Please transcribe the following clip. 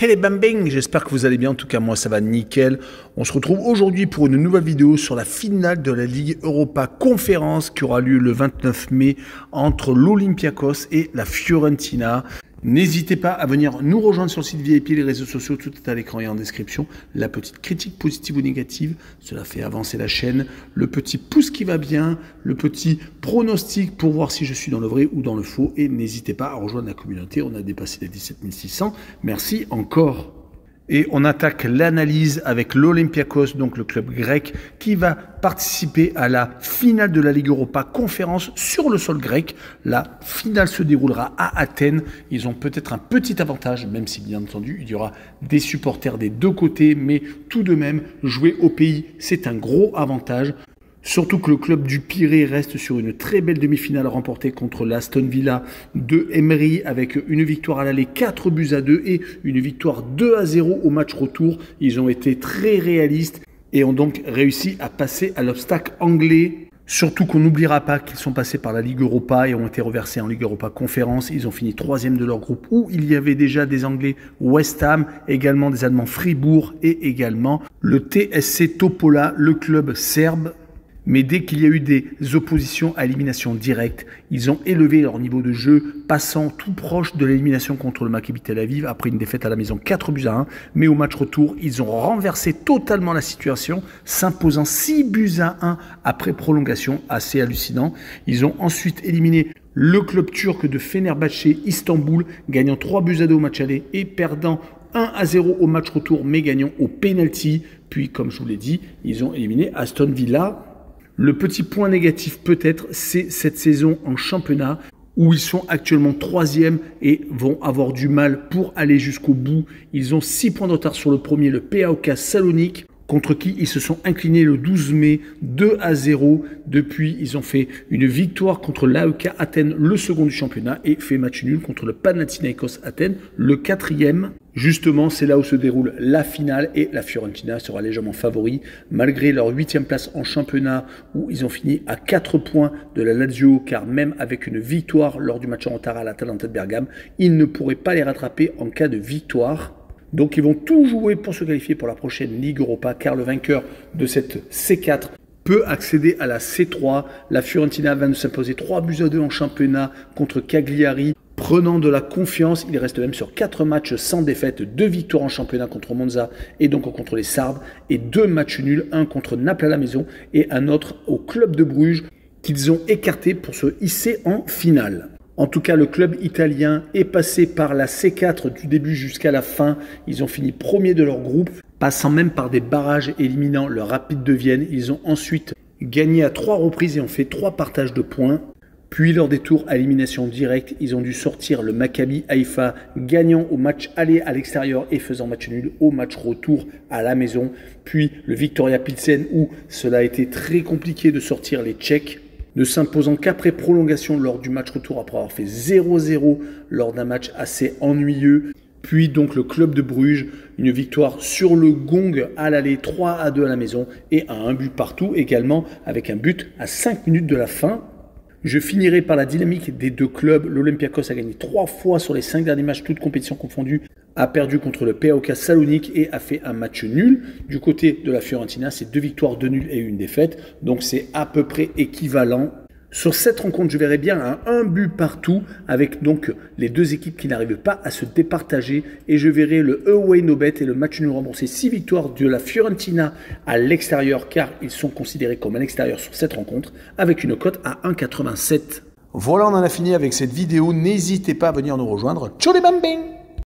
Hey les bambing, j'espère que vous allez bien, en tout cas moi ça va nickel. On se retrouve aujourd'hui pour une nouvelle vidéo sur la finale de la Ligue Europa Conférence qui aura lieu le 29 mai entre l'Olympiakos et la Fiorentina. N'hésitez pas à venir nous rejoindre sur le site VIP, les réseaux sociaux, tout est à l'écran et en description. La petite critique positive ou négative, cela fait avancer la chaîne. Le petit pouce qui va bien, le petit pronostic pour voir si je suis dans le vrai ou dans le faux. Et n'hésitez pas à rejoindre la communauté, on a dépassé les 17 600. Merci encore. Et on attaque l'analyse avec l'Olympiakos, donc le club grec, qui va participer à la finale de la Ligue Europa Conférence sur le sol grec. La finale se déroulera à Athènes. Ils ont peut-être un petit avantage, même si bien entendu, il y aura des supporters des deux côtés, mais tout de même, jouer au pays, c'est un gros avantage. Surtout que le club du Pirée reste sur une très belle demi-finale remportée contre l'Aston Villa de Emery avec une victoire à l'aller 4-2 et une victoire 2-0 au match retour. Ils ont été très réalistes et ont donc réussi à passer à l'obstacle anglais. Surtout qu'on n'oubliera pas qu'ils sont passés par la Ligue Europa et ont été reversés en Ligue Europa Conférence. Ils ont fini 3e de leur groupe où il y avait déjà des Anglais West Ham, également des Allemands Fribourg et également le TSC Topola, le club serbe. Mais dès qu'il y a eu des oppositions à élimination directe, ils ont élevé leur niveau de jeu, passant tout proche de l'élimination contre le Maccabi Tel Aviv après une défaite à la maison 4-1. Mais au match retour, ils ont renversé totalement la situation, s'imposant 6-1 après prolongation, assez hallucinant. Ils ont ensuite éliminé le club turc de Fenerbahçe Istanbul, gagnant 3-2 au match aller et perdant 1-0 au match retour, mais gagnant au penalty. Puis, comme je vous l'ai dit, ils ont éliminé Aston Villa. Le petit point négatif peut-être, c'est cette saison en championnat où ils sont actuellement 3e et vont avoir du mal pour aller jusqu'au bout. Ils ont 6 points de retard sur le premier, le PAOK Salonique, contre qui ils se sont inclinés le 12 mai 2-0. Depuis, ils ont fait une victoire contre l'AEK Athènes, le second du championnat, et fait match nul contre le Panathinaikos Athènes, le 4e. Justement, c'est là où se déroule la finale et la Fiorentina sera légèrement favori. Malgré leur 8e place en championnat où ils ont fini à 4 points de la Lazio, car même avec une victoire lors du match en retard à l'Atalanta de Bergame, ils ne pourraient pas les rattraper en cas de victoire. Donc ils vont tout jouer pour se qualifier pour la prochaine Ligue Europa, car le vainqueur de cette C4 peut accéder à la C3. La Fiorentina va de s'imposer 3-2 en championnat contre Cagliari. Prenant de la confiance, il reste même sur 4 matchs sans défaite, 2 victoires en championnat contre Monza et donc contre les Sardes, et 2 matchs nuls, un contre Naples à la maison et un autre au club de Bruges qu'ils ont écarté pour se hisser en finale. En tout cas, le club italien est passé par la C4 du début jusqu'à la fin. Ils ont fini premier de leur groupe, passant même par des barrages éliminant le Rapide de Vienne. Ils ont ensuite gagné à 3 reprises et ont fait 3 partages de points. Puis lors des tours à élimination directe, ils ont dû sortir le Maccabi Haïfa, gagnant au match aller à l'extérieur et faisant match nul au match retour à la maison. Puis le Viktoria Pilsen où cela a été très compliqué de sortir les Tchèques, ne s'imposant qu'après prolongation lors du match retour après avoir fait 0-0 lors d'un match assez ennuyeux. Puis donc le club de Bruges, une victoire sur le gong à l'aller 3-2 à la maison et à un but partout également avec un but à 5 minutes de la fin. Je finirai par la dynamique des deux clubs. L'Olympiakos a gagné 3 fois sur les 5 derniers matchs, toutes compétitions confondues, a perdu contre le PAOK Salonique et a fait un match nul. Du côté de la Fiorentina, c'est 2 victoires, 2 nuls et 1 défaite. Donc c'est à peu près équivalent. Sur cette rencontre, je verrai bien un but partout avec donc les deux équipes qui n'arrivent pas à se départager. Et je verrai le away no bet et le match nul remboursé. 6 victoires de la Fiorentina à l'extérieur car ils sont considérés comme à l'extérieur sur cette rencontre avec une cote à 1,87. Voilà, on en a fini avec cette vidéo. N'hésitez pas à venir nous rejoindre. Ciao les bambins!